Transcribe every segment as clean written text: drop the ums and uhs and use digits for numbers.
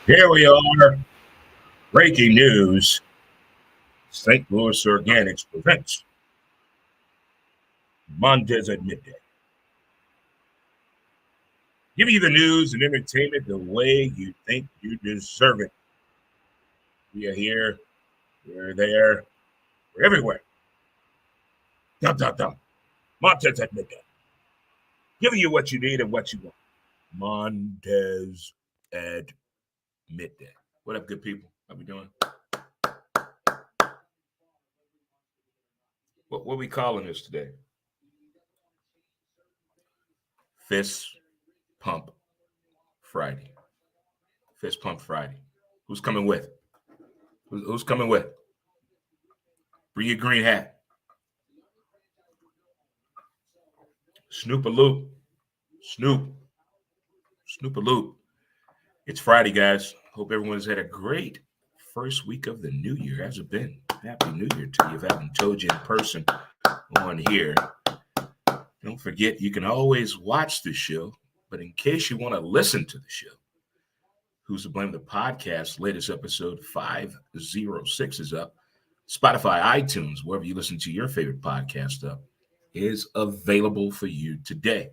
Here we are. Breaking news. St. Louis Organics presents Montez at midday. Give you the news and entertainment the way you think you deserve it. We are here. We're there. We're everywhere. Dum, dum, dum. Montez at midday. Giving you what you need and what you want. Montez at midday. What up, good people? How we doing? What we calling this today? Fist Pump Friday. Fist Pump Friday. Who's coming with? Who's coming with? Bring your green hat. Snoop a loop. Snoop. Snoop a loop. It's Friday, guys. Hope everyone's had a great first week of the new year. How's it been? Happy New Year to you if I haven't told you in person on here. Don't forget, you can always watch the show, but in case you want to listen to the show, Who's to Blame the podcast, latest episode 506 is up. Spotify, iTunes, wherever you listen to your favorite podcast up, is available for you today.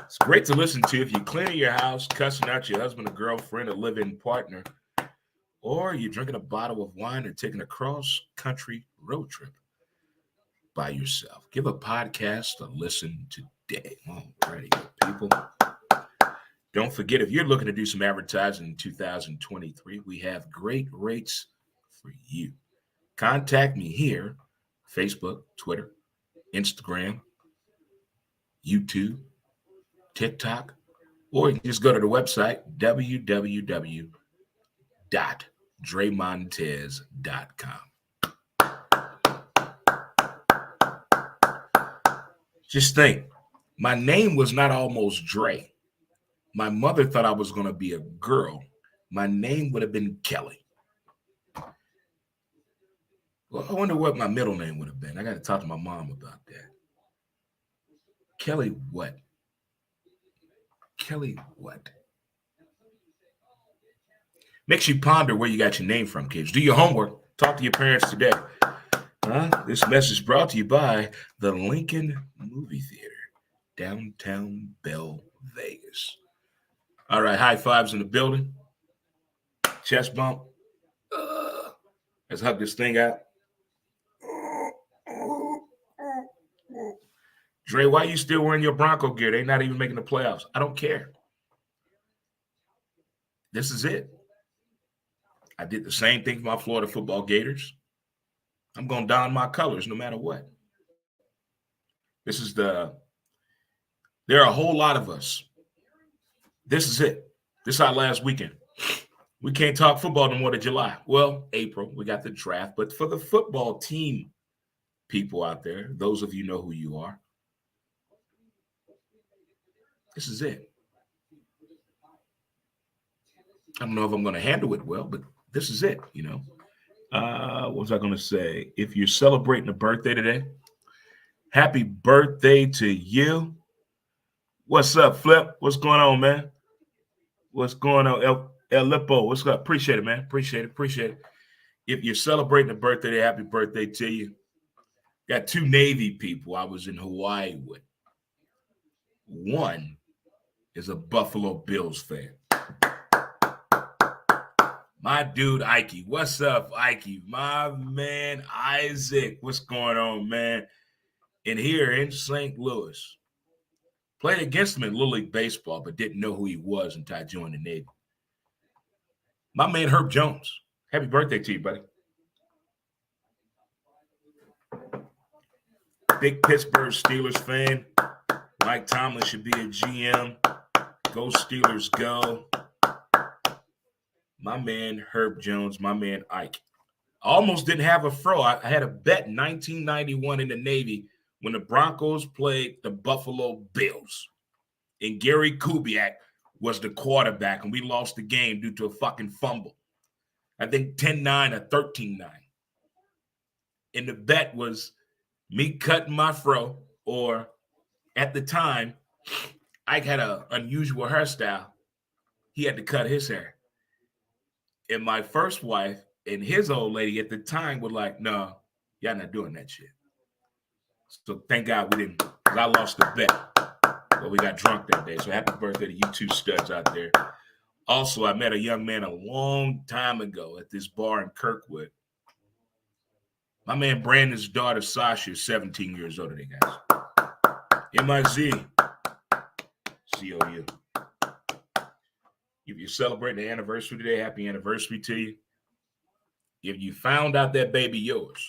It's great to listen to if you're cleaning your house, cussing out your husband or girlfriend or live-in partner, or you're drinking a bottle of wine or taking a cross-country road trip by yourself. Give a podcast a listen today. Alrighty, people. Don't forget, if you're looking to do some advertising in 2023, we have great rates for you. Contact me here, Facebook, Twitter, Instagram, YouTube, TikTok, or you can just go to the website, www.dremontez.com. Just think, my name was not almost Dre. My mother thought I was going to be a girl. My name would have been Kelly. Well, I wonder what my middle name would have been. I got to talk to my mom about that. Kelly what? Kelly what? Makes you ponder where you got your name from, kids. Do your homework. Talk to your parents today. This message brought to you by the Lincoln Movie Theater, downtown Bell Vegas. All right, high fives in the building. Chest bump. Let's hug this thing out. Dre, why are you still wearing your Bronco gear? They're not even making the playoffs. I don't care. This is it. I did the same thing for my Florida football Gators. I'm going to don my colors no matter what. There are a whole lot of us. This is it. This is our last weekend. We can't talk football no more to July. Well, April, we got the draft. But for the football team people out there, those of you know who you are, this is it. I don't know if I'm going to handle it well, but this is it, you know. What was I going to say? If you're celebrating a birthday today, happy birthday to you. What's up, Flip? What's going on, man? What's going on, El Lipo? What's up? Appreciate it, man. Appreciate it. If you're celebrating a birthday today, happy birthday to you. Got two Navy people I was in Hawaii with. One is a Buffalo Bills fan. My dude, Ike. What's up, Ike? My man, Isaac. What's going on, man? And here in St. Louis, played against him in Little League Baseball, but didn't know who he was until I joined the Navy. My man, Herb Jones. Happy birthday to you, buddy. Big Pittsburgh Steelers fan. Mike Tomlin should be a GM. Go Steelers, go. My man, Herb Jones. My man, Ike. Almost didn't have a fro. I had a bet in 1991 in the Navy when the Broncos played the Buffalo Bills. And Gary Kubiak was the quarterback, and we lost the game due to a fucking fumble. I think 10-9 or 13-9. And the bet was me cutting my fro, or at the time, Ike had an unusual hairstyle. He had to cut his hair. And my first wife and his old lady at the time were like, no, y'all not doing that shit. So thank God we didn't, because I lost the bet. But we got drunk that day. So happy birthday to you two studs out there. Also, I met a young man a long time ago at this bar in Kirkwood. My man Brandon's daughter, Sasha, is 17 years older than guys. M-I-Z. C-O-U. If you're celebrating the anniversary today, happy anniversary to you. If you found out that baby yours,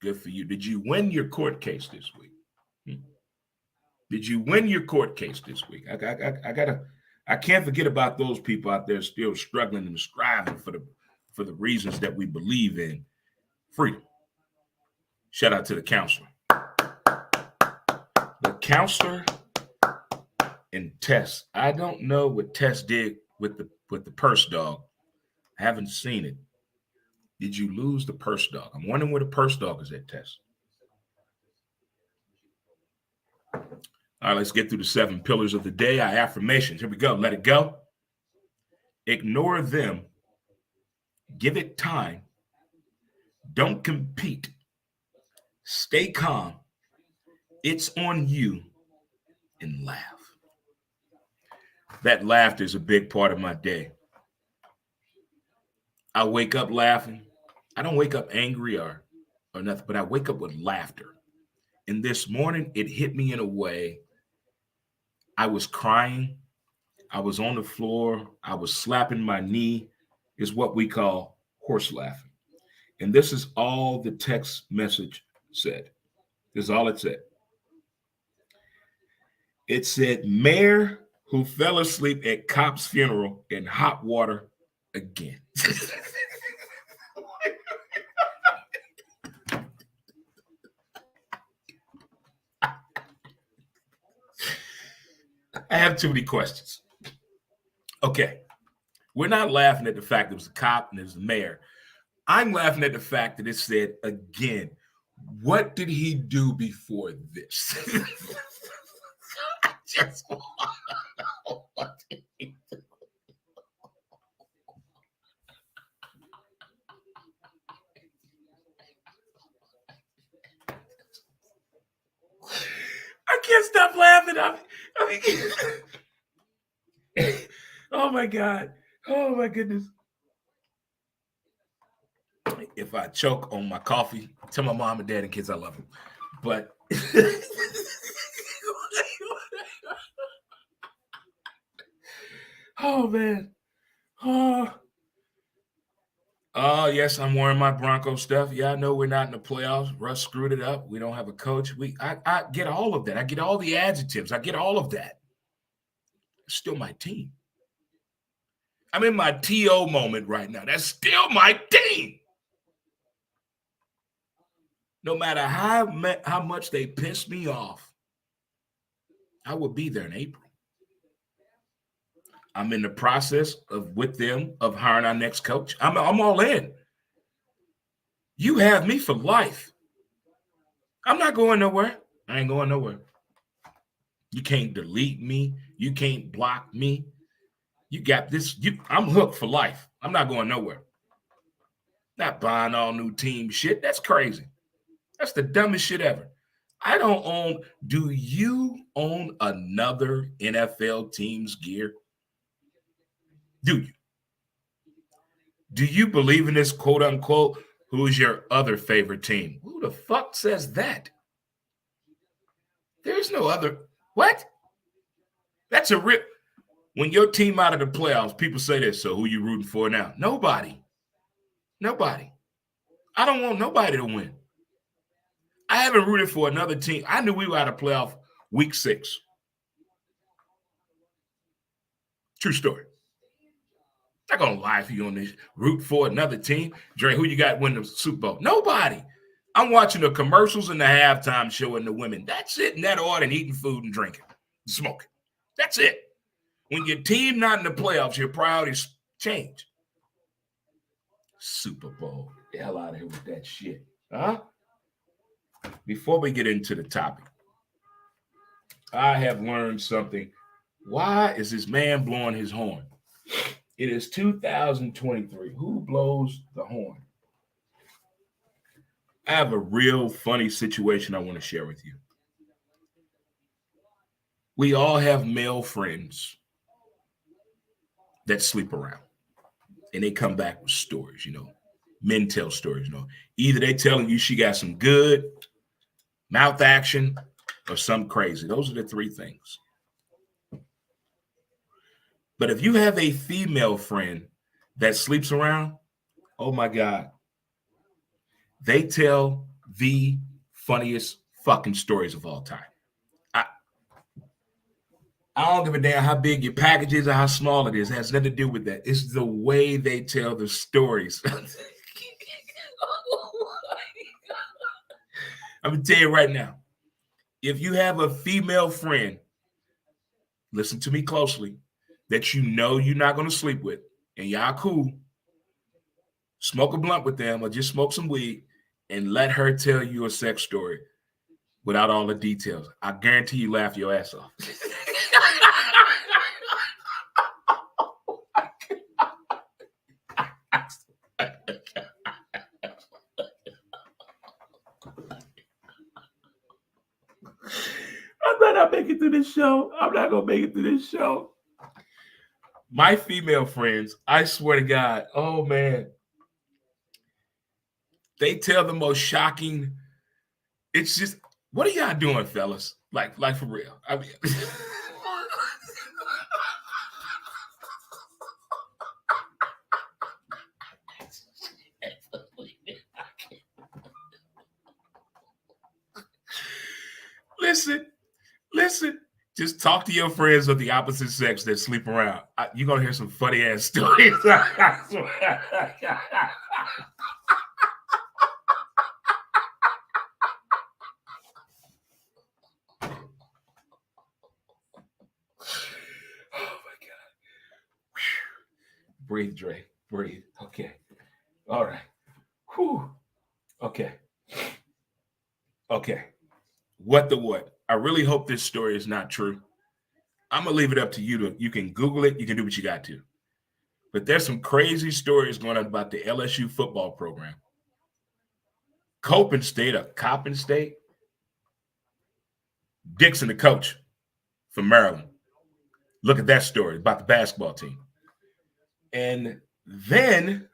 good for you. Did you win your court case this week? Did you win your court case this week? I can't forget about those people out there still struggling and striving for the reasons that we believe in. Freedom. Shout out to the counselor. The counselor and Tess. I don't know what Tess did with the purse dog. I haven't seen it. Did you lose the purse dog? I'm wondering where the purse dog is at, Tess. All right, let's get through the 7 pillars of the day. Our affirmations. Here we go. Let it go. Ignore them. Give it time. Don't compete. Stay calm. It's on you. And laugh. That laughter is a big part of my day. I wake up laughing. I don't wake up angry or nothing, but I wake up with laughter. And this morning, it hit me in a way. I was crying. I was on the floor. I was slapping my knee. Is what we call horse laughing. And this is all the text message said. This is all it said. It said, mayor who fell asleep at cop's funeral in hot water again. I have too many questions. Okay. We're not laughing at the fact it was a cop and it was the mayor. I'm laughing at the fact that it said again. What did he do before this? I just want to know what did he do? I can't stop laughing. I mean, oh my God. Oh my goodness. If I choke on my coffee, tell my mom and dad and kids I love them. But oh man. Oh, yes, I'm wearing my Bronco stuff. Yeah, I know we're not in the playoffs. Russ screwed it up. We don't have a coach. I get all of that. I get all the adjectives. I get all of that. It's still my team. I'm in my TO moment right now. That's still my team. No matter how much they piss me off, I will be there in April. I'm in the process with them of hiring our next coach. I'm all in. You have me for life. I'm not going nowhere. I ain't going nowhere. You can't delete me. You can't block me. You got this. I'm hooked for life. I'm not going nowhere. Not buying all new team shit. That's crazy. That's the dumbest shit ever. I don't own. Do you own another NFL team's gear? Do you? Do you believe in this quote unquote? Who's your other favorite team? Who the fuck says that? There's no other. What? That's a rip. When your team out of the playoffs, people say this. So who you rooting for now? Nobody. I don't want nobody to win. I haven't rooted for another team. I knew we were out of playoff week 6. True story. Not gonna lie for you on this. Root for another team. Dre, who you got win the Super Bowl? Nobody. I'm watching the commercials and the halftime show and the women. That's it in that order, and eating food and drinking, smoking. That's it. When your team not in the playoffs, your priorities change. Super Bowl. Get the hell out of here with that shit. Huh? Before we get into the topic, I have learned something. Why is this man blowing his horn? It is 2023. Who blows the horn? I have a real funny situation I want to share with you. We all have male friends that sleep around and they come back with stories, Men tell stories, Either they telling you she got some good mouth action or some crazy. Those are the three things. But if you have a female friend that sleeps around, oh my God, they tell the funniest fucking stories of all time. I don't give a damn how big your package is or how small it is. It has nothing to do with that. It's the way they tell the stories. I'm going to tell you right now, if you have a female friend, listen to me closely, that you know you're not going to sleep with, and y'all cool, smoke a blunt with them or just smoke some weed and let her tell you a sex story without all the details. I guarantee you laugh your ass off. I'm not gonna make it through this show. I'm not gonna make it through this show. My female friends, I swear to God, oh man, they tell the most shocking. It's just, what are y'all doing, fellas? Like for real. I mean, listen. Just talk to your friends of the opposite sex that sleep around. You're gonna hear some funny ass stories. Breathe, Dre. Breathe. Okay. All right. Whew. Okay. What the what? I really hope this story is not true. I'm going to leave it up to you. You can Google it. You can do what you got to. But there's some crazy stories going on about the LSU football program. Coppin State. Dixon, the coach from Maryland. Look at that story about the basketball team. And then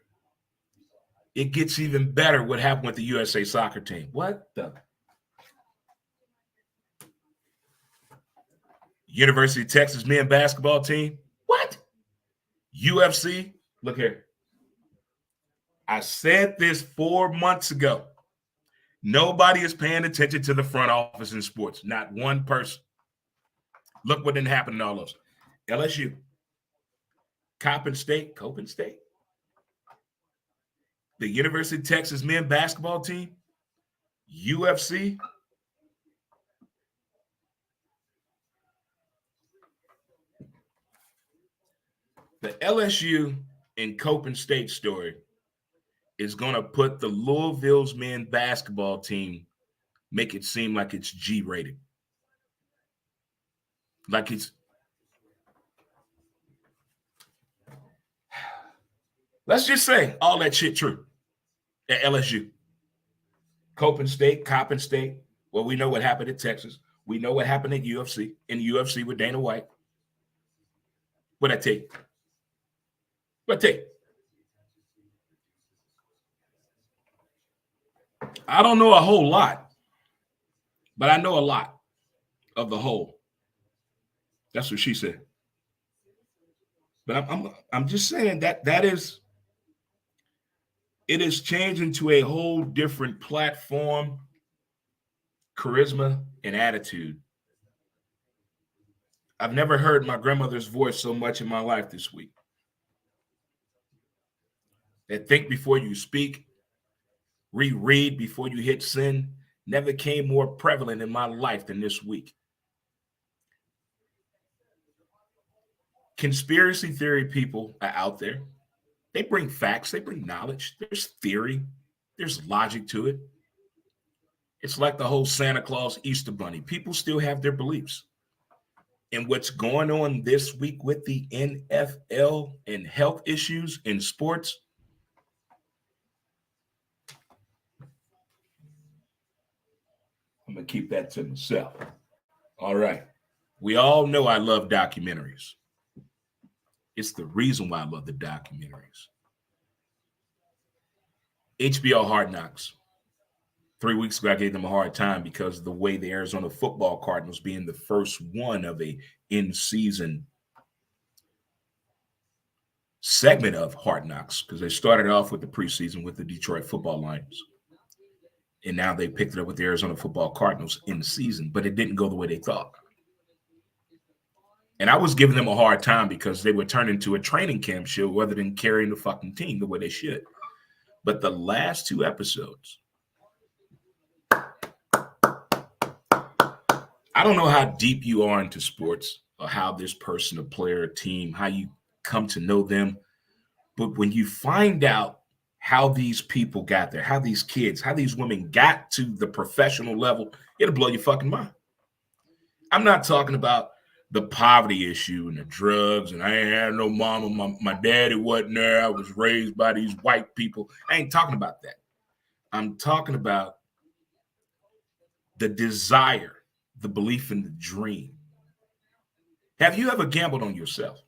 it gets even better what happened with the USA soccer team. What the? University of Texas men basketball team. What? UFC. Look here. I said this 4 months ago. Nobody is paying attention to the front office in sports. Not one person. Look what didn't happen in all those. LSU. Coppin State. The University of Texas men basketball team. UFC. The LSU and Coppin State story is going to put the Louisville's men basketball team, make it seem like it's G-rated. Like it's, let's just say all that shit true at LSU. Coppin State. Well, we know what happened at Texas. We know what happened at UFC, in UFC with Dana White. What'd I take? I don't know a whole lot, but I know a lot of the whole. That's what she said. But I'm just saying that it is changing to a whole different platform, charisma, and attitude. I've never heard my grandmother's voice so much in my life this week. That think before you speak, reread before you hit send, never came more prevalent in my life than this week. Conspiracy theory people are out there. They bring facts, they bring knowledge. There's theory, there's logic to it. It's like the whole Santa Claus Easter Bunny. People still have their beliefs. and what's going on this week with the NFL and health issues in sports, I'm going to keep that to myself. All right. We all know I love documentaries. It's the reason why I love the documentaries. HBO Hard Knocks. 3 weeks ago, I gave them a hard time because of the way the Arizona football Cardinals being the first one of a in-season segment of Hard Knocks, because they started off with the preseason with the Detroit Football Lions. And now they picked it up with the Arizona football Cardinals in the season, but it didn't go the way they thought. And I was giving them a hard time because they were turning into a training camp show rather than carrying the fucking team the way they should. But the last 2 episodes, I don't know how deep you are into sports or how this person, a player, a team, how you come to know them. But when you find out how these people got there, how these kids, how these women got to the professional level, it'll blow your fucking mind. I'm not talking about the poverty issue and the drugs, and I ain't had no mama, my daddy wasn't there, I was raised by these white people. I ain't talking about that. I'm talking about the desire, the belief in the dream. Have you ever gambled on yourself?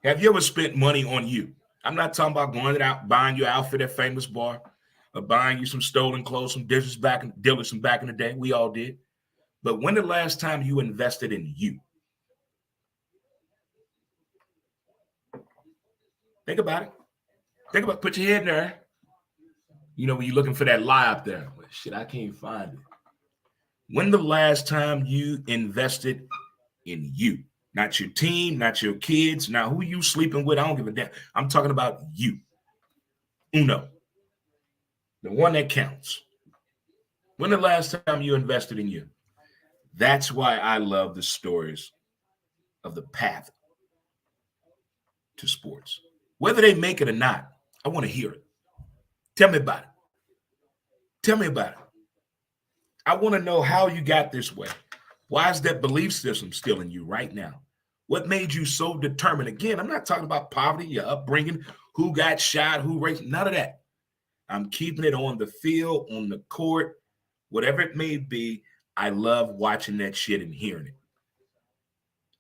Have you ever spent money on you? I'm not talking about going out, buying your outfit at Famous Bar, or buying you some stolen clothes, some dealers back in the day. We all did. But when the last time you invested in you? Think about it. Put your head in there. You know, when you're looking for that lie up there. Well, shit, I can't find it. When the last time you invested in you? Not your team, not your kids, not who you sleeping with. I don't give a damn. I'm talking about you. Uno. The one that counts. When the last time you invested in you? That's why I love the stories of the path to sports. Whether they make it or not, I want to hear it. Tell me about it. Tell me about it. I want to know how you got this way. Why is that belief system still in you right now? What made you so determined? Again, I'm not talking about poverty, your upbringing, who got shot, who raised, none of that. I'm keeping it on the field, on the court, whatever it may be. I love watching that shit and hearing it.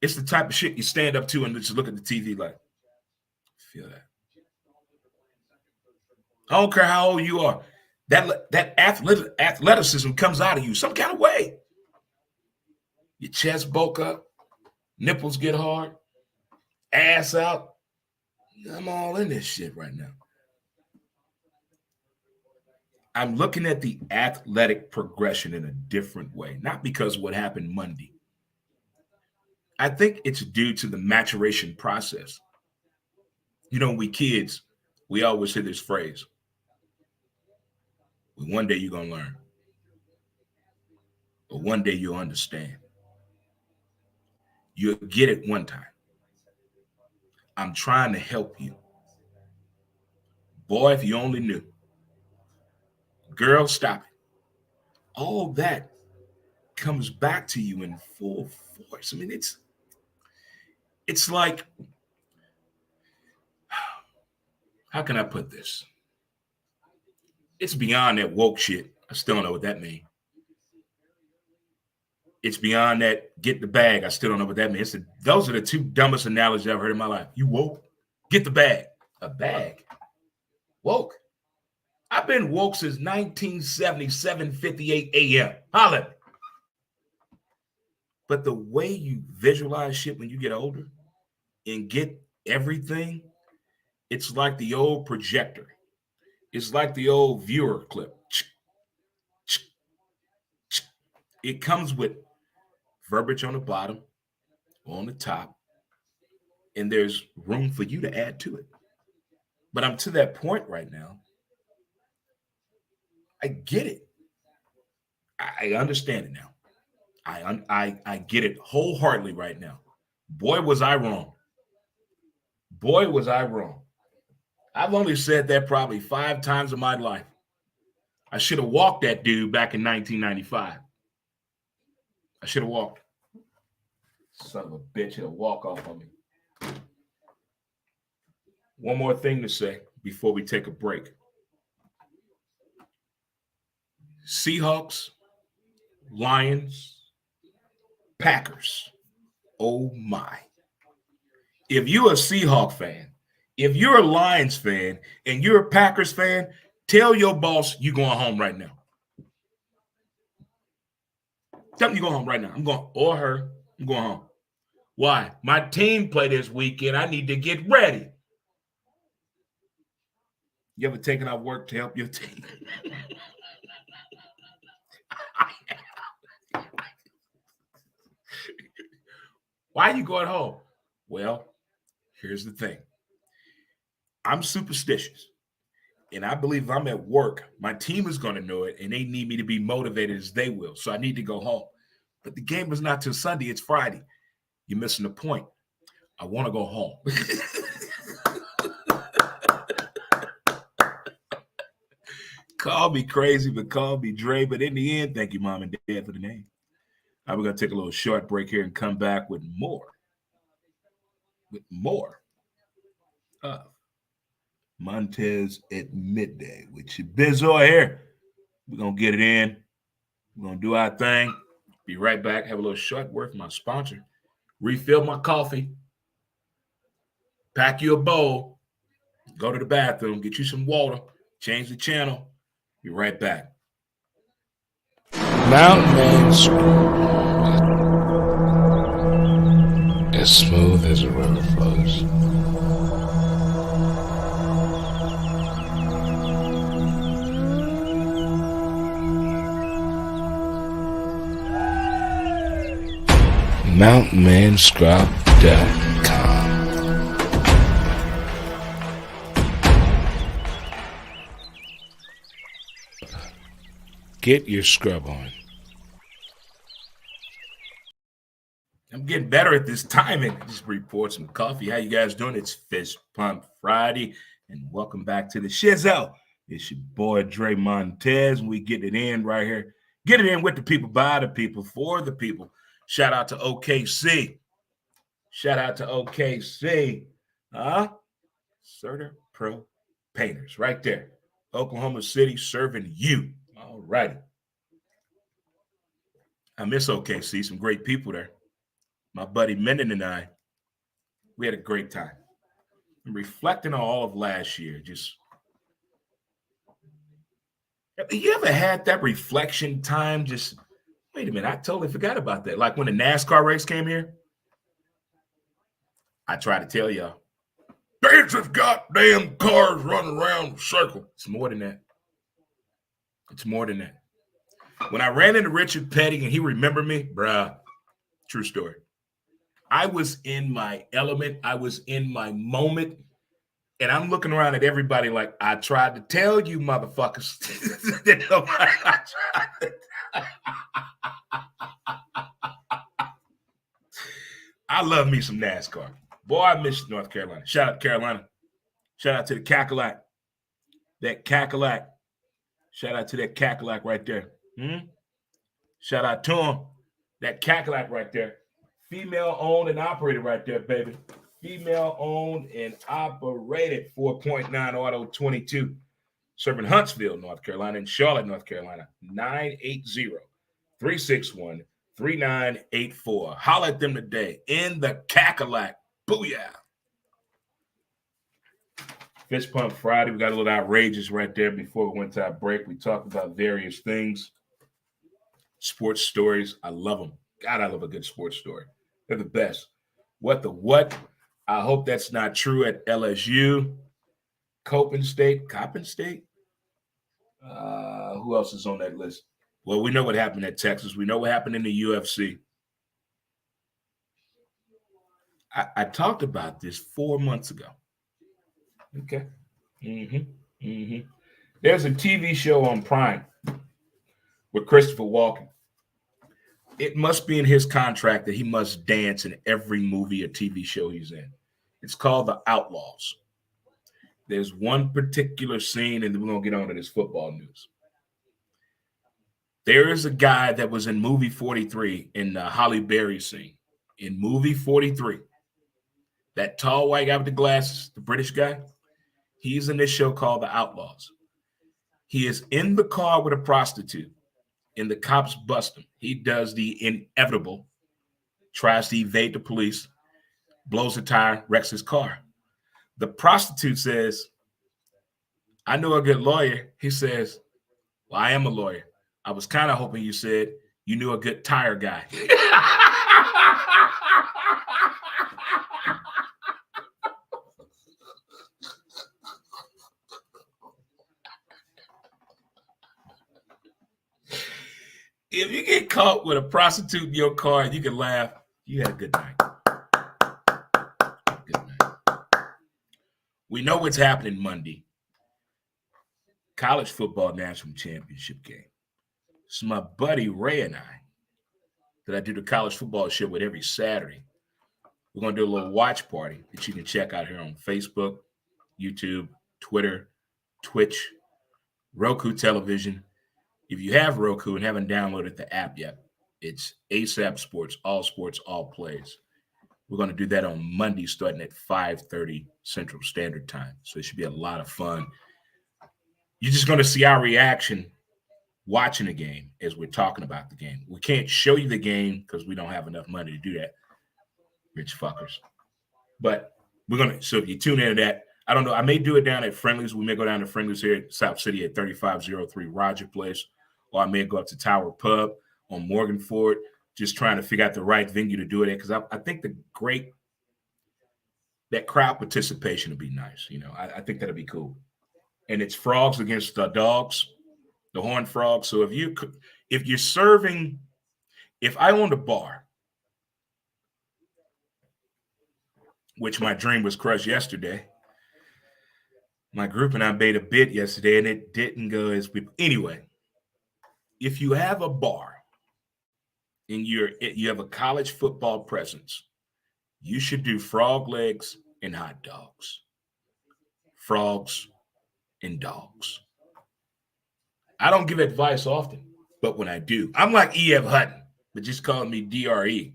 It's the type of shit you stand up to and just look at the TV like, feel that. I don't care how old you are. That athleticism comes out of you some kind of way. Your chest bulk up, nipples get hard, ass out. I'm all in this shit right now. I'm looking at the athletic progression in a different way, not because of what happened Monday. I think it's due to the maturation process. You know, we kids, we always hear this phrase. One day you're going to learn. But one day you'll understand. You'll get it one time. I'm trying to help you. Boy, if you only knew. Girl, stop it. All that comes back to you in full force. I mean, it's like, how can I put this? It's beyond that woke shit. I still don't know what that means. It's beyond that get the bag. I still don't know what that means. Those are the 2 dumbest analogies I've heard in my life. You woke, get the bag. A bag? Woke? I've been woke since 1977, 58 a.m. Holla. But the way you visualize shit when you get older and get everything, it's like the old projector. It's like the old viewer clip. It comes with verbiage on the bottom, on the top, and there's room for you to add to it. But I'm to that point right now. I get it. I understand it now. I get it wholeheartedly right now. Boy, was I wrong. Boy, was I wrong. I've only said that probably 5 times in my life. I should have walked that dude back in 1995. I should have walked. Son of a bitch, he'll walk off on me. One more thing to say before we take a break. Seahawks, Lions, Packers. Oh my. If you're a Seahawk fan, if you're a Lions fan, and you're a Packers fan, tell your boss you're going home right now. Tell them you're going home right now. I'm going, or her, I'm going home. Why? My team play this weekend. I need to get ready. You ever taken out work to help your team? Why are you going home? Well, here's the thing. I'm superstitious. And I believe if I'm at work, my team is going to know it, and they need me to be motivated as they will. So I need to go home. But the game is not till Sunday. It's Friday. You're missing the point. I want to go home. Call me crazy, but call me Dre. But in the end, thank you, Mom and Dad, for the name. We're going to take a little short break here and come back with more. Of Montez at midday with your Bizzo here. We're going to get it in. We're going to do our thing. Be right back. Have a little short word from my sponsor. Refill my coffee. Pack you a bowl. Go to the bathroom. Get you some water. Change the channel. Be right back. Mountain man's as smooth as a river flows. MountainManScrub.com. Get your scrub on. I'm getting better at this timing. Just report some coffee. How you guys doing? It's Fist Pump Friday, and welcome back to the Shizzo. It's your boy Dre Montez, and we get it in right here. Get it in with the people, by the people, for the people. Shout out to OKC. Shout out to OKC. Certa Pro Painters, right there. Oklahoma City serving you. All righty. I miss OKC. Some great people there. My buddy Menden and I, we had a great time. And reflecting on all of last year, just, you ever had that reflection time? Just, wait a minute, I totally forgot about that. Like when the NASCAR race came here, I try to tell y'all, there's just goddamn cars running around in a circle. It's more than that. It's more than that. When I ran into Richard Petty and he remembered me, bruh, true story. I was in my element. I was in my moment. And I'm looking around at everybody like, I tried to tell you, motherfuckers. I love me some NASCAR. Boy, I miss North Carolina. Shout out to Carolina. Shout out to the Cackalack. That Cackalack. Shout out to that Cackalack right there. Shout out to him. That Cackalack right there. Female owned and operated right there, baby. Female owned and operated. 4.9 Auto 22. Serving Huntsville, North Carolina, and Charlotte, North Carolina. 980-361-3984. Holler at them today in the Cackalack. Booyah. Fist Pump Friday. We got a little outrageous right there before we went to our break. We talked about various things. Sports stories. I love them. God, I love a good sports story. They're the best. What the what? I hope that's not true at LSU. Coppin State. Who else is on that list? Well, we know what happened at Texas. We know what happened in the UFC. I talked about this 4 months ago. Okay. There's a TV show on Prime with Christopher Walken. It must be in his contract that he must dance in every movie or TV show he's in. It's called The Outlaws. There's one particular scene, and then we're going to get on to this football news. There is a guy that was in movie 43 in the Halle Berry scene. in movie 43. That tall white guy with the glasses, the British guy, he's in this show called The Outlaws. He is in the car with a prostitute, and the cops bust him. He does the inevitable, tries to evade the police, blows a tire, wrecks his car. The prostitute says, I know a good lawyer. He says, well, I am a lawyer. I was kind of hoping you said you knew a good tire guy. If you get caught with a prostitute in your car and you can laugh, you had a good night. Good night. We know what's happening Monday. College football national championship game. So my buddy Ray and I, that I do the college football show with every Saturday, we're going to do a little watch party that you can check out here on Facebook, YouTube, Twitter, Twitch, Roku television. If you have Roku and haven't downloaded the app yet, it's ASAP Sports, all plays. We're going to do that on Monday starting at 5:30 Central Standard Time. So it should be a lot of fun. You're just going to see our reaction watching the game as we're talking about the game. We can't show you the game because we don't have enough money to do that, rich fuckers. But we're going to, so if you tune into that, I don't know, I may do it down at Friendly's. We may go down to Friendly's here at South City at 3503 Roger Place, or I may go up to Tower Pub on Morgan Ford, just trying to figure out the right venue to do it at, because I think that crowd participation would be nice. You know, I think that'll be cool. And it's frogs against dogs, the horned frogs. So if you're serving, if I owned a bar, which my dream was crushed yesterday, my group and I made a bid yesterday and it didn't go as we, anyway, if you have a bar and you have a college football presence, you should do frog legs and hot dogs. Frogs and dogs. I don't give advice often, but when I do, I'm like E.F. Hutton, but just call me DREMONTZ.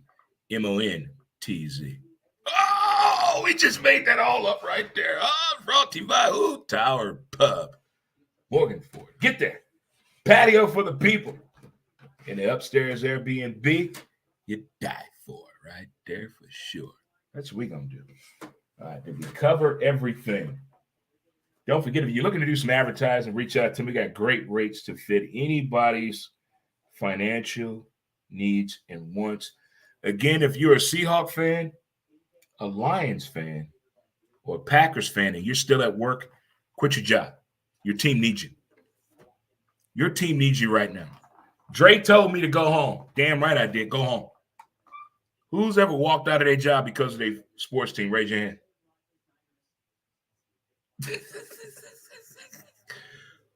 Oh, we just made that all up right there. Oh, brought to you by who? Tower Pub. Morgan Ford. Get there. Patio for the people. In the upstairs Airbnb, you die for it right there for sure. That's what we're going to do. All right, did we cover everything? Don't forget, if you're looking to do some advertising, reach out to me. We got great rates to fit anybody's financial needs and wants. Again, if you're a Seahawk fan, a Lions fan, or a Packers fan, and you're still at work, quit your job. Your team needs you. Your team needs you right now. Dre told me to go home. Damn right I did. Go home. Who's ever walked out of their job because of their sports team? Raise your hand.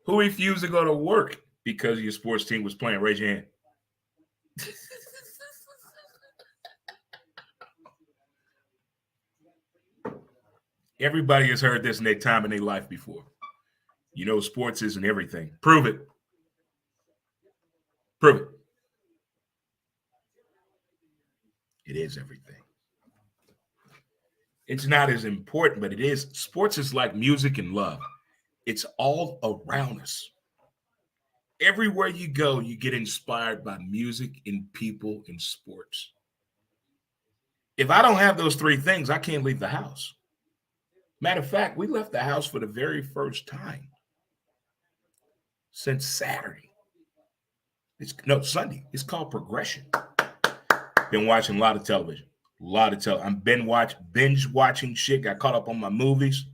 Who refused to go to work because your sports team was playing? Raise your hand. Everybody has heard this in their time in their life before. You know, sports isn't everything. Prove it. Prove it. It is everything. It's not as important, but it is. Sports is like music and love. It's all around us. Everywhere you go, you get inspired by music and people and sports. If I don't have those three things, I can't leave the house. Matter of fact, we left the house for the very first time since Saturday. Sunday. It's called progression. Been watching a lot of television. I'm binge watching shit. Got caught up on my movies.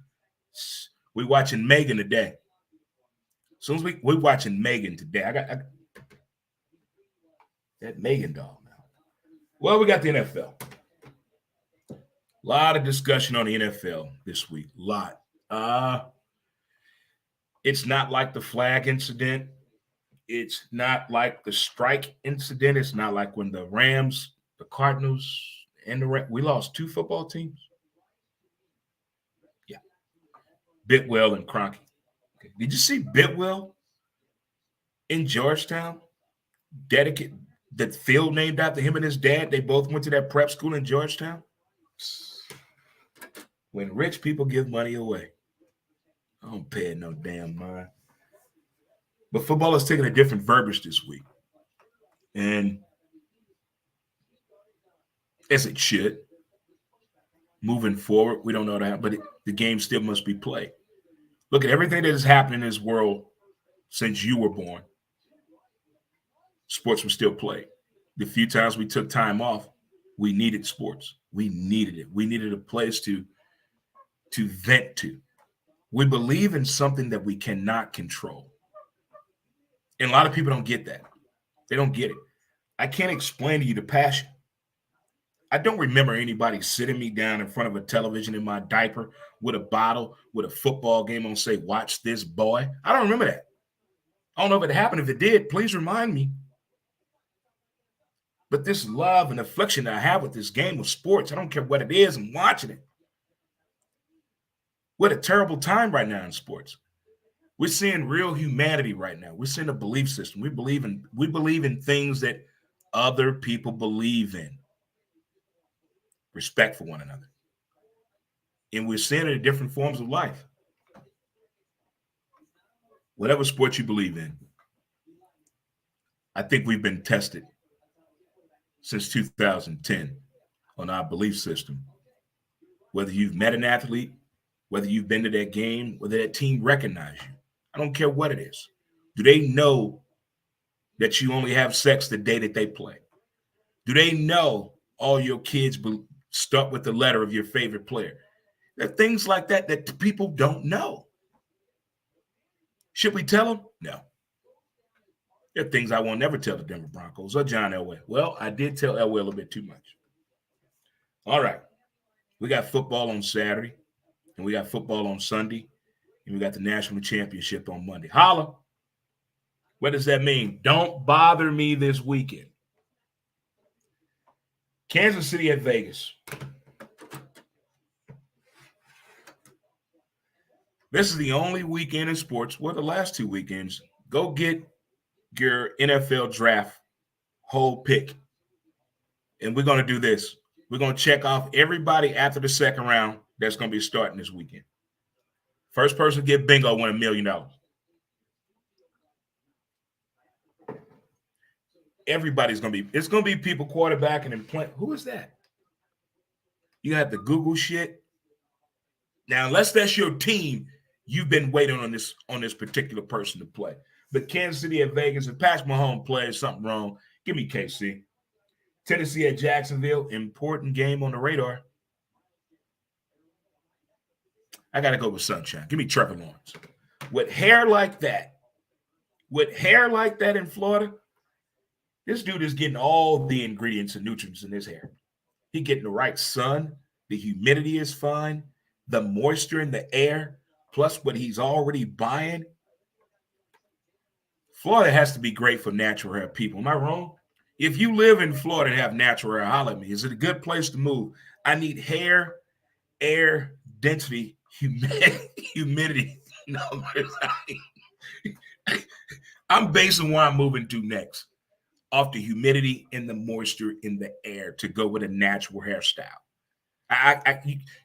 We watching Megan today. As soon as we're watching Megan today. I got that Megan doll now. Well, we got the NFL. A lot of discussion on the NFL this week. A lot. It's not like the flag incident. It's not like the strike incident. It's not like when the Rams, the Cardinals, and we lost two football teams. Yeah. Bidwell and Kroenke. Okay. Did you see Bidwell in Georgetown that field named after him and his dad, they both went to that prep school in Georgetown. When rich people give money away, I don't pay it no damn mind. But football is taking a different verbiage this week. And as it should, moving forward, we don't know that, but the game still must be played. Look at everything that has happened in this world since you were born. Sports were still played. The few times we took time off, we needed sports. We needed it. We needed a place to vent to. We believe in something that we cannot control. And a lot of people don't get that. They don't get it. I can't explain to you the passion. I don't remember anybody sitting me down in front of a television in my diaper with a bottle, with a football game on, say, watch this boy. I don't remember that. I don't know if it happened. If it did, please remind me. But this love and affliction that I have with this game of sports, I don't care what it is, I'm watching it. What a terrible time right now in sports. We're seeing real humanity right now. We're seeing a belief system. We believe in things that other people believe in. Respect for one another. And we're seeing it in different forms of life. Whatever sport you believe in, I think we've been tested since 2010 on our belief system. Whether you've met an athlete, whether you've been to that game, whether that team recognizes you, I don't care what it is. Do they know that you only have sex the day that they play? Do they know all your kids start with the letter of your favorite player? There are things like that that people don't know. Should we tell them? No. There are things I won't never tell the Denver Broncos or John Elway. Well, I did tell Elway a little bit too much. All right. We got football on Saturday, and we got football on Sunday, and we got the national championship on Monday. Holla. What does that mean? Don't bother me this weekend. Kansas City at Vegas. This is the only weekend in sports, well, the last 2 weekends. Go get your NFL draft whole pick. And we're going to do this. We're going to check off everybody after the second round that's going to be starting this weekend. First person to get bingo win $1 million. Everybody's going to be, it's going to be people quarterbacking and playing. Who is that? You have to Google shit. Now, unless that's your team, you've been waiting on this particular person to play. But Kansas City at Vegas, if Patrick Mahomes plays something wrong, give me KC. Tennessee at Jacksonville, important game on the radar. I got to go with Sunshine. Give me Trevor Lawrence. With hair like that in Florida, this dude is getting all the ingredients and nutrients in his hair. He's getting the right sun. The humidity is fine. The moisture in the air, plus what he's already buying. Florida has to be great for natural hair people. Am I wrong? If you live in Florida and have natural hair, holler at me. Is it a good place to move? I need hair, air, density, humidity numbers. I'm basing where I'm moving to next off the humidity and the moisture in the air to go with a natural hairstyle.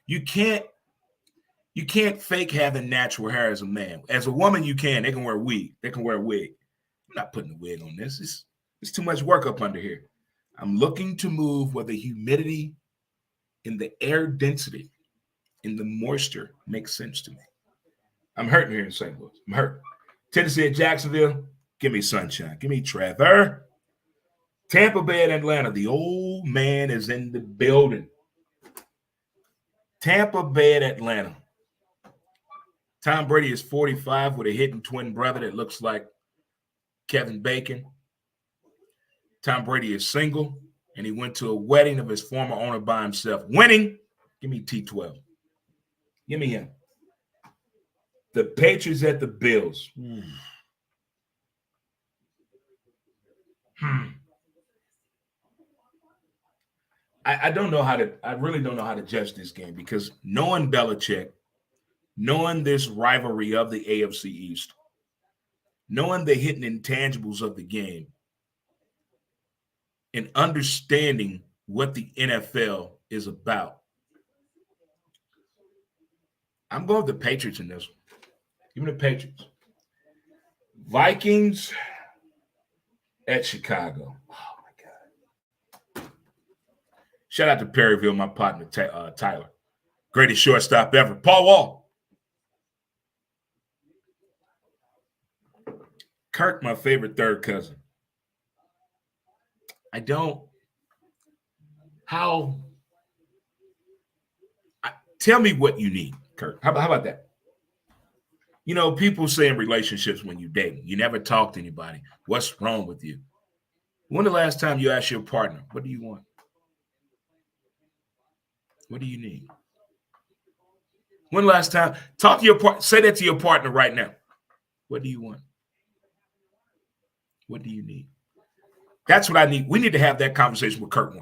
You can't fake having natural hair as a man. As a woman, you can. They can wear a wig. I'm not putting a wig on this. It's too much work up under here. I'm looking to move where the humidity and the air density and the moisture makes sense to me. I'm hurting here in St. Louis. I'm hurt. Tennessee at Jacksonville, give me Sunshine. Give me Trevor. Tampa Bay at Atlanta. The old man is in the building. Tampa Bay at Atlanta. Tom Brady is 45 with a hidden twin brother that looks like Kevin Bacon. Tom Brady is single, and he went to a wedding of his former owner by himself. Winning, give me T12. Give me him. The Patriots at the Bills. I really don't know how to judge this game because knowing Belichick, knowing this rivalry of the AFC East, knowing the hidden intangibles of the game, and understanding what the NFL is about. I'm going with the Patriots in this one. Give me the Patriots. Vikings at Chicago. Oh, my God. Shout out to Perryville, my partner, Tyler. Greatest shortstop ever. Paul Wall. Kirk, my favorite third cousin. Tell me what you need, Kirk. How about that? You know, people say in relationships when you date, you never talk to anybody. What's wrong with you? When the last time you asked your partner, what do you want? What do you need? When the last time, talk to your partner, say that to your partner right now. What do you want? What do you need? That's what I need. We need to have that conversation with Kirk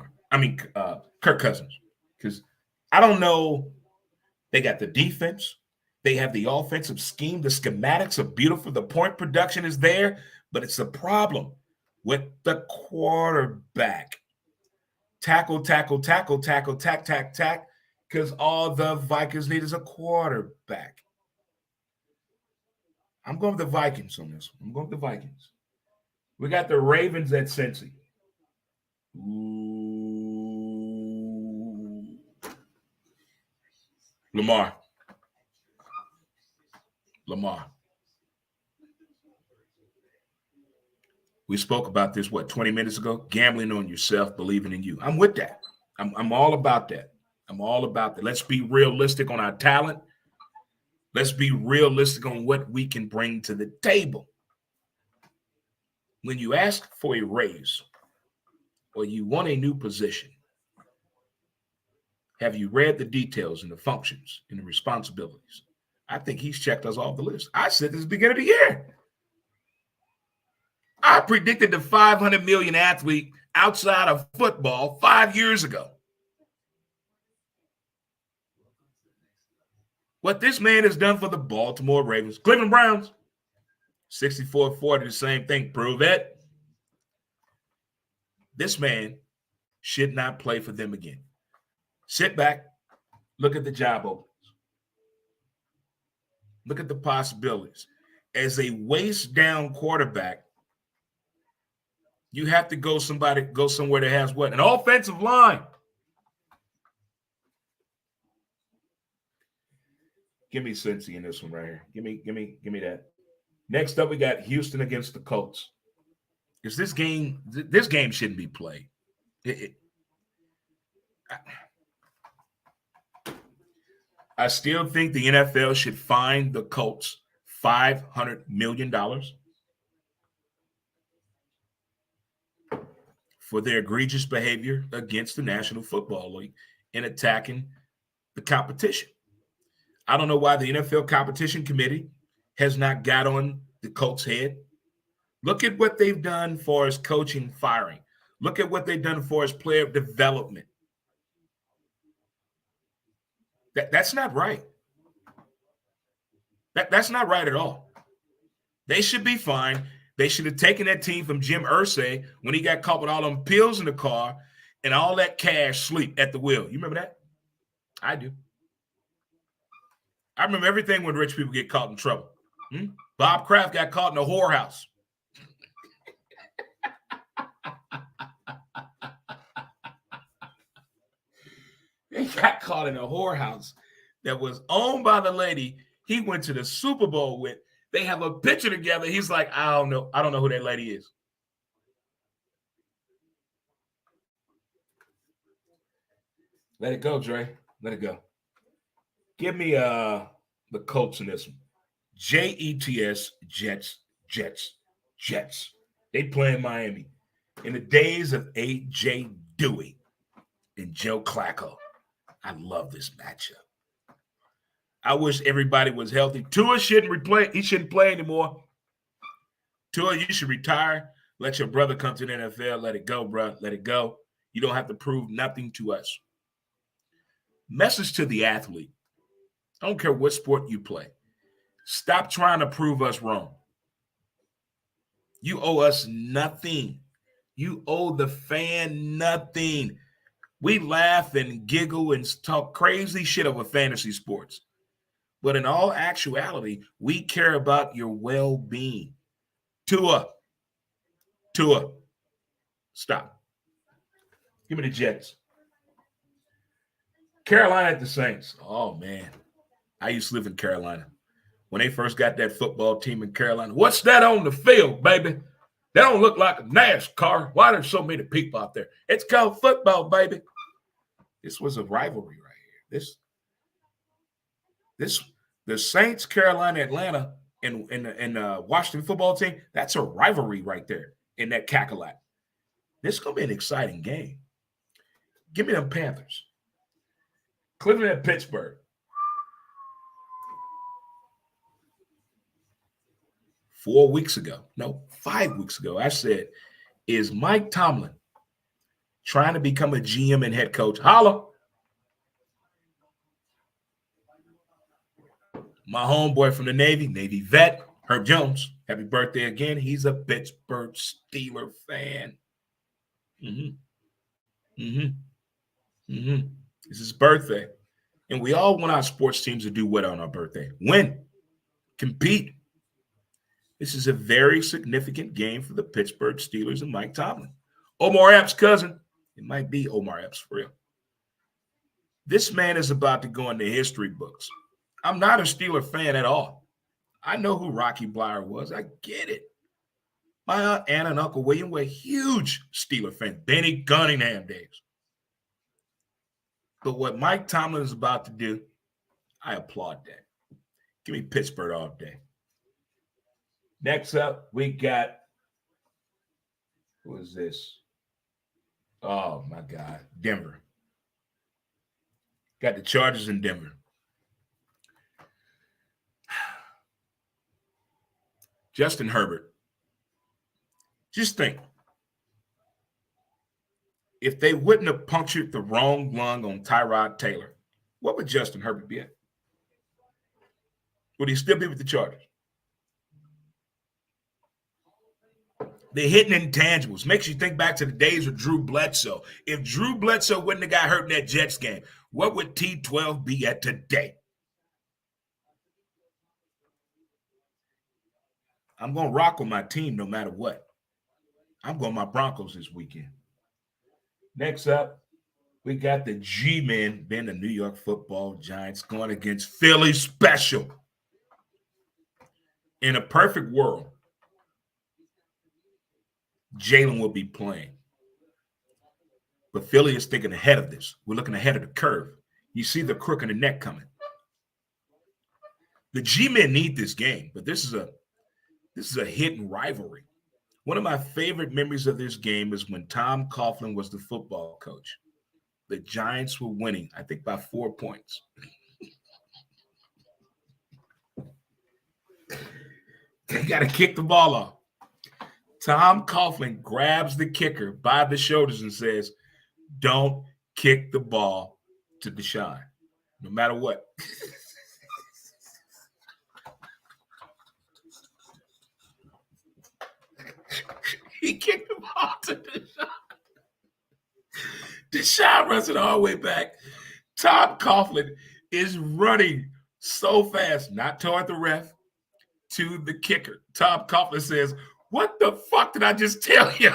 Cousins. Because I don't know. They got the defense. They have the offensive scheme. The schematics are beautiful. The point production is there. But it's a problem with the quarterback. Tackle, tackle, tackle, tackle, tack, tack, tack. Because all the Vikings need is a quarterback. I'm going with the Vikings on this one. I'm going with the Vikings. We got the Ravens at Cincy. Ooh. Lamar. We spoke about this, 20 minutes ago? Gambling on yourself, believing in you. I'm with that. I'm all about that. I'm all about that. Let's be realistic on our talent. Let's be realistic on what we can bring to the table. When you ask for a raise or you want a new position, have you read the details and the functions and the responsibilities? I think he's checked us off the list. I said this at the beginning of the year. I predicted the 500 million athlete outside of football 5 years ago. What this man has done for the Baltimore Ravens, Cleveland Browns, 64-40, the same thing. Prove it. This man should not play for them again. Sit back, look at the job openings. Look at the possibilities. As a waist down quarterback, you have to go somewhere that has what? An offensive line. Give me Cincy in this one right here. Give me that. Next up, we got Houston against the Colts. Because this game shouldn't be played. I still think the NFL should fine the Colts $500 million for their egregious behavior against the National Football League in attacking the competition. I don't know why the NFL Competition Committee has not got on the Colts' head. Look at what they've done for his coaching firing. Look at what they've done for his player development. That's not right. That's not right at all. They should be fined. They should have taken that team from Jim Irsay when he got caught with all them pills in the car and all that cash sleep at the wheel. You remember that? I do. I remember everything when rich people get caught in trouble. Bob Kraft got caught in a whorehouse. He got caught in a whorehouse that was owned by the lady he went to the Super Bowl with. They have a picture together. He's like, I don't know who that lady is. Let it go, Dre. Let it go. Give me the Colts in this one. Jets, Jets. They play in Miami. In the days of A.J. Dewey and Joe Flacco, I love this matchup. I wish everybody was healthy. Tua shouldn't play anymore. Tua, you should retire. Let your brother come to the NFL. Let it go, bro. Let it go. You don't have to prove nothing to us. Message to the athlete. I don't care what sport you play. Stop trying to prove us wrong. You owe us nothing. You owe the fan nothing. We laugh and giggle and talk crazy shit over fantasy sports. But in all actuality, we care about your well-being. Tua, stop. Give me the Jets. Carolina at the Saints. Oh, man. I used to live in Carolina. When they first got that football team in Carolina, what's that on the field, baby? That don't look like a NASCAR. Why there's so many people out there? It's called football, baby. This was a rivalry right here. The Saints, Carolina, Atlanta, and Washington football team, that's a rivalry right there in that cackalack. This is going to be an exciting game. Give me them Panthers. Cleveland at Pittsburgh. 5 weeks ago, I said, is Mike Tomlin trying to become a GM and head coach? Holla. My homeboy from the Navy vet, Herb Jones. Happy birthday again. He's a Pittsburgh Steeler fan. It's his birthday. And we all want our sports teams to do what on our birthday? Win. Compete. This is a very significant game for the Pittsburgh Steelers and Mike Tomlin. Omar Epps' cousin. It might be Omar Epps for real. This man is about to go into history books. I'm not a Steeler fan at all. I know who Rocky Blyer was. I get it. My Aunt Anna and Uncle William were huge Steeler fans. Benny Gunningham days. But what Mike Tomlin is about to do, I applaud that. Give me Pittsburgh all day. Next up, we got, who is this? Oh, my God. Denver. Got the Chargers in Denver. Justin Herbert. Just think. If they wouldn't have punctured the wrong lung on Tyrod Taylor, what would Justin Herbert be at? Would he still be with the Chargers? They're hitting intangibles. Makes you think back to the days of Drew Bledsoe. If Drew Bledsoe wouldn't have got hurt in that Jets game, what would T12 be at today? I'm going to rock with my team no matter what. I'm going my Broncos this weekend. Next up, we got the G-Men, being the New York Football Giants, going against Philly Special. In a perfect world, Jalen will be playing. But Philly is thinking ahead of this. We're looking ahead of the curve. You see the crook in the neck coming. The G-Men need this game, but this is a hidden rivalry. One of my favorite memories of this game is when Tom Coughlin was the football coach. The Giants were winning, I think, by 4 points. They got to kick the ball off. Tom Coughlin grabs the kicker by the shoulders and says, don't kick the ball to Deshaun, no matter what. He kicked the ball to Deshaun. Deshaun runs it all the way back. Tom Coughlin is running so fast, not toward the ref, to the kicker. Tom Coughlin says, what the fuck did I just tell you?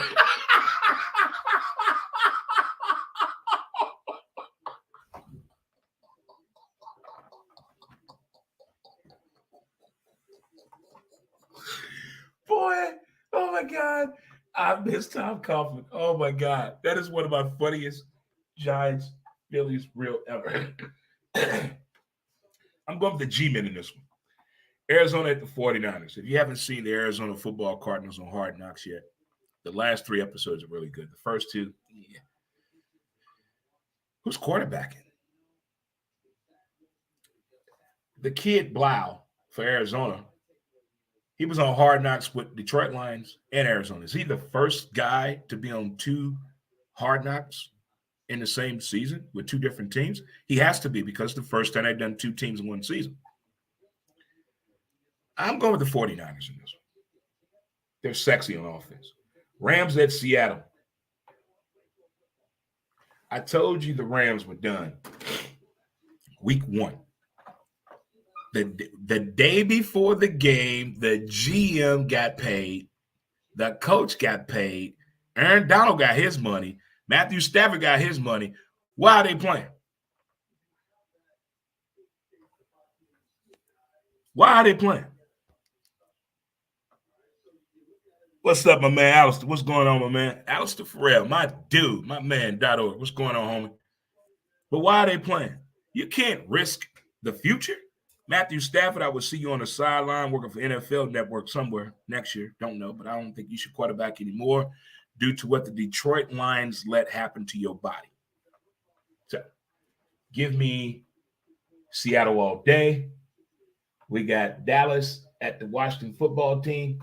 Boy, oh my God. I miss Tom Coughlin. Oh my God. That is one of my funniest Giants, Phillies real ever. I'm going with the G-Men in this one. Arizona at the 49ers. If you haven't seen the Arizona Football Cardinals on Hard Knocks yet, the last 3 episodes are really good. The first 2, yeah. Who's quarterbacking? The kid Blau for Arizona. He was on Hard Knocks with Detroit Lions and Arizona. Is he the first guy to be on 2 Hard Knocks in the same season with 2 different teams? He has to be, because the first time they've done 2 teams in one season. I'm going with the 49ers in this one. They're sexy on offense. Rams at Seattle. I told you the Rams were done. Week 1. The day before the game, the GM got paid. The coach got paid. Aaron Donald got his money. Matthew Stafford got his money. Why are they playing? Why are they playing? What's up, my man, Alistair? What's going on, my man? Alistair Farrell, my dude, my man, .org. What's going on, homie? But why are they playing? You can't risk the future. Matthew Stafford, I will see you on the sideline working for NFL Network somewhere next year. Don't know, but I don't think you should quarterback anymore due to what the Detroit Lions let happen to your body. So give me Seattle all day. We got Dallas at the Washington football team.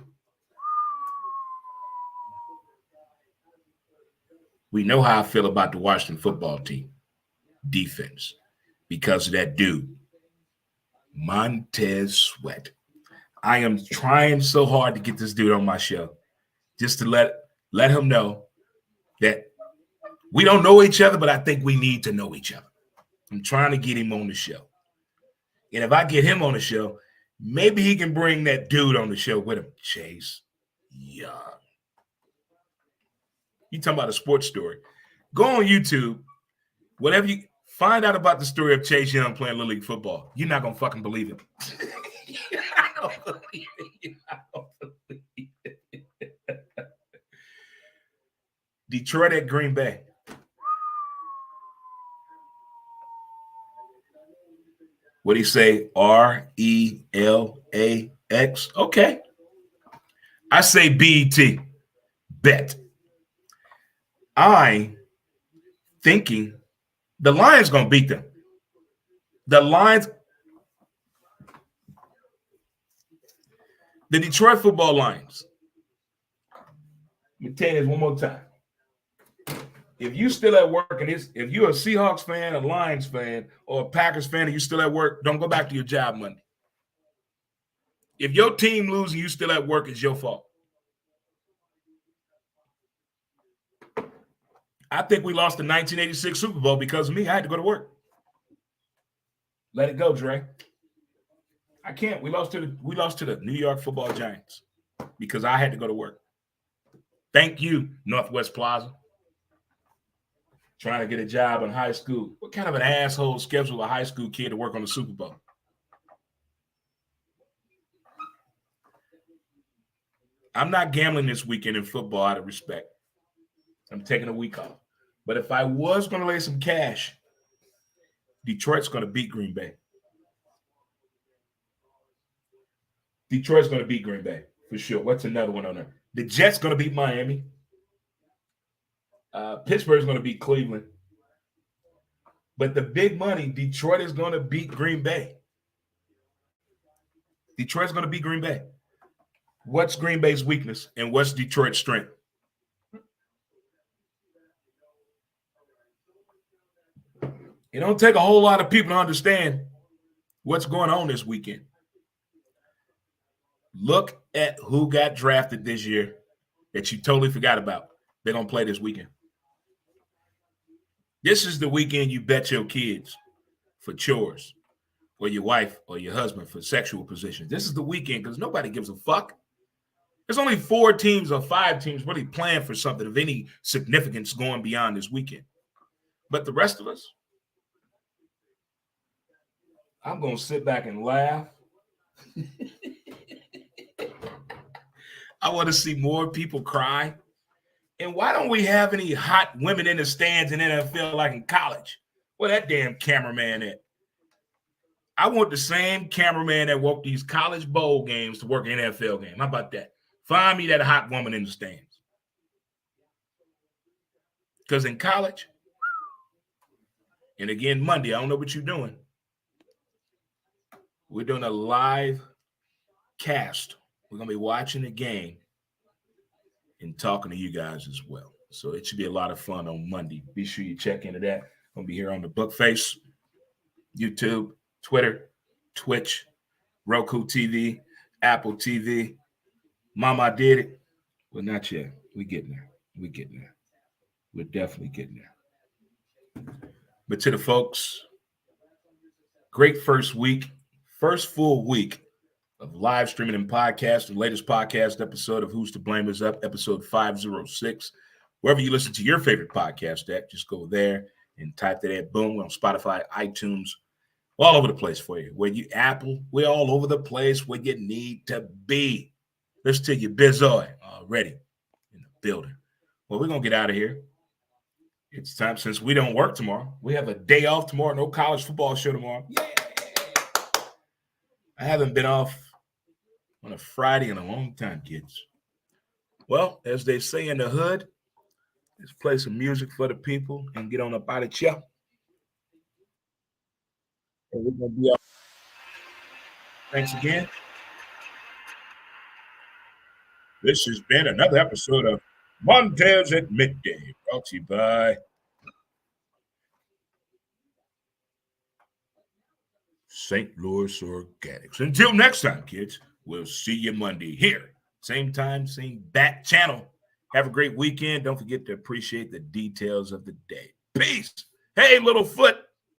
We know how I feel about the Washington football team defense because of that dude, Montez Sweat. I am trying so hard to get this dude on my show just to let him know that we don't know each other, but I think we need to know each other. I'm trying to get him on the show. And if I get him on the show, maybe he can bring that dude on the show with him, Chase Young. You talking about a sports story. Go on YouTube, whatever you find out about the story of Chase Young playing Little League football. You're not going to fucking believe it. I don't believe it. I don't believe it. Detroit at Green Bay. What do you say? RELAX. Okay. I say BET. Bet. I'm thinking the Lions going to beat them. The Lions, the Detroit football Lions. Let me tell you this one more time. If you still at work and if you're a Seahawks fan, a Lions fan, or a Packers fan and you still at work, don't go back to your job Monday. If your team loses and you still at work, it's your fault. I think we lost the 1986 Super Bowl because of me. I had to go to work. Let it go, Dre. I can't. We lost to the New York Football Giants because I had to go to work. Thank you, Northwest Plaza. Trying to get a job in high school. What kind of an asshole schedule a high school kid to work on the Super Bowl? I'm not gambling this weekend in football out of respect. I'm taking a week off. But if I was going to lay some cash, Detroit's going to beat Green Bay. Detroit's going to beat Green Bay, for sure. What's another one on there? The Jets going to beat Miami. Pittsburgh's going to beat Cleveland. But the big money, Detroit is going to beat Green Bay. Detroit's going to beat Green Bay. What's Green Bay's weakness and what's Detroit's strength? It don't take a whole lot of people to understand what's going on this weekend. Look at who got drafted this year that you totally forgot about. They're going to play this weekend. This is the weekend you bet your kids for chores or your wife or your husband for sexual positions. This is the weekend because nobody gives a fuck. There's only 4 teams or 5 teams really playing for something of any significance going beyond this weekend. But the rest of us, I'm going to sit back and laugh. I want to see more people cry. And why don't we have any hot women in the stands in NFL like in college? Where that damn cameraman at? I want the same cameraman that worked these college bowl games to work an NFL game. How about that? Find me that hot woman in the stands. Because in college, and again, Monday, I don't know what you're doing. We're doing a live cast. We're going to be watching the game and talking to you guys as well. So it should be a lot of fun on Monday. Be sure you check into that. I'll be here on the Bookface, YouTube, Twitter, Twitch, Roku TV, Apple TV. Mama, I did it. Well, not yet. We getting there. We getting there. We're definitely getting there. But to the folks, great first full week of live streaming and podcast. The latest podcast episode of Who's to Blame is up, episode 506. Wherever you listen to your favorite podcast at, just go there and type that in. Boom, we're on Spotify, iTunes, all over the place for you. Where you Apple, we're all over the place where you need to be. Listen to your Bizoy already in the building. Well, we're going to get out of here. It's time, since we don't work tomorrow. We have a day off tomorrow. No college football show tomorrow. Yay! I haven't been off on a Friday in a long time, kids. Well, as they say in the hood, let's play some music for the people and get on up out of here. And we're gonna be up. Thanks again. This has been another episode of Montez at Midday, brought to you by St. Louis Organics. Until next time, kids, we'll see you Monday here. Same time, same bat channel. Have a great weekend. Don't forget to appreciate the details of the day. Peace. Hey, Littlefoot.